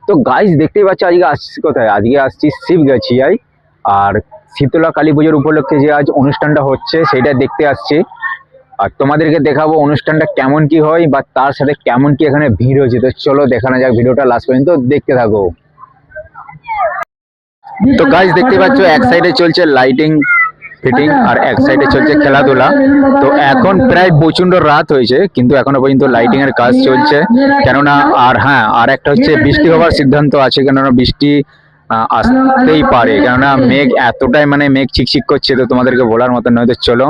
তো গাইস দেখতেই পাচ্ছ আজকে আসছি কোথায়, আজকে আসছি শিবগাছিয়ায়। আর শীতলা কালী পুজোর উপলক্ষে যে আজ অনুষ্ঠানটা হচ্ছে সেটা দেখতে আসছি। আর তোমাদেরকে দেখাবো অনুষ্ঠানটা কেমন কি হয় বা তার সাথে কেমন কি এখানে ভিড় হয়েছে। তো চলো দেখানো যাক, ভিডিওটা লাস্ট পর্যন্ত দেখতে থাকো। তো গাইস দেখতে পাচ্ছ এক সাইডে চলছে লাইটিং ফিটিং আর এক সাইডে চলছে খেলাধুলা। তো এখন প্রায় প্রচন্ড রাত হয়েছে কিন্তু এখনো পর্যন্ত লাইটিং এর কাজ চলছে। কেননা আর হ্যাঁ, আর একটা হচ্ছে বৃষ্টি হওয়ার সিদ্ধান্ত আছে, কেননা বৃষ্টি আসতেই পারে, কেননা মেঘ এতটাই মানে মেঘ চিকচিক করছে। তো তোমাদেরকে বলার মতো নয়। তো চলো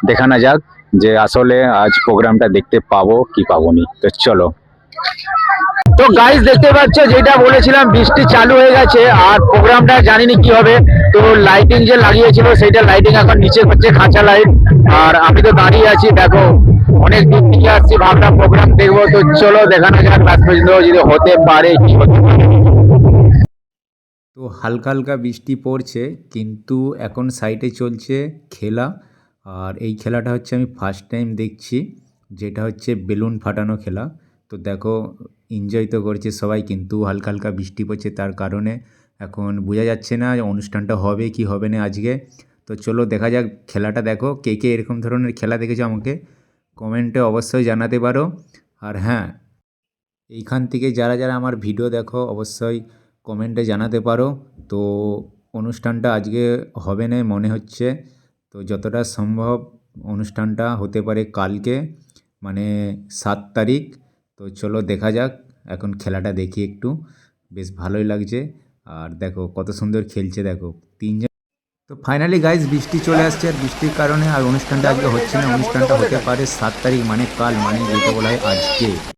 দেখানো যাক যে আসলে আজ প্রোগ্রামটা দেখতে পাবো কি পাবো নি। তো চলো। তো গাইস দেখতে পাচ্ছ যেটা বলেছিলাম, বৃষ্টি চালু হয়ে গেছে আর প্রোগ্রামটা জানিনি কি হবে। তো লাইটিং যে লাগিয়েছিল সেইটা লাইটিং এখন নিচে হচ্ছে খাঁচা লাইট। আর আমি তো দাঁড়িয়ে আছি, দেখো অনেক দূর থেকে আসছি, ভাবলাম প্রোগ্রাম দেখবো। তো চলো দেখানো যাক লাস্ট পর্যন্ত যদি হতে পারে কি হতে পারে। তো হালকা হালকা বৃষ্টি পড়ছে কিন্তু এখন সাইডে চলছে খেলা। আর এই খেলাটা হচ্ছে আমি ফার্স্ট টাইম দেখছি, যেটা হচ্ছে বেলুন ফাটানো খেলা। তো দেখো এনজয় তো করছে সবাই, কিন্তু হালকা হালকা বৃষ্টি পড়ছে তার কারণে এখন বোঝা যাচ্ছে না যে অনুষ্ঠানটা হবে কি হবে না আজকে। তো চলো দেখা যাক খেলাটা। দেখো কে কে এরকম ধরনের খেলা দেখেছো আমাকে কমেন্টে অবশ্যই জানাতে পারো। আর হ্যাঁ, এইখান থেকে যারা যারা আমার ভিডিও দেখো অবশ্যই কমেন্টে জানাতে পারো। তো অনুষ্ঠানটা আজকে হবে না মনে হচ্ছে, তো যতটা সম্ভব অনুষ্ঠানটা হতে পারে কালকে, মানে 7 তারিখ। তো চলো দেখা যাক, এখন খেলাটা দেখি একটু, বেশ ভালোই লাগছে। আর দেখো কত সুন্দর খেলছে, দেখো তিনজন। তো ফাইনালি গাইজ বৃষ্টি চলে আসছে, আর বৃষ্টির কারণে আর অনুষ্ঠানটা আজকে হচ্ছে না। অনুষ্ঠানটা হতে পারে 7 তারিখ মানে কাল, মানে যেটা বলা হয় আজকে।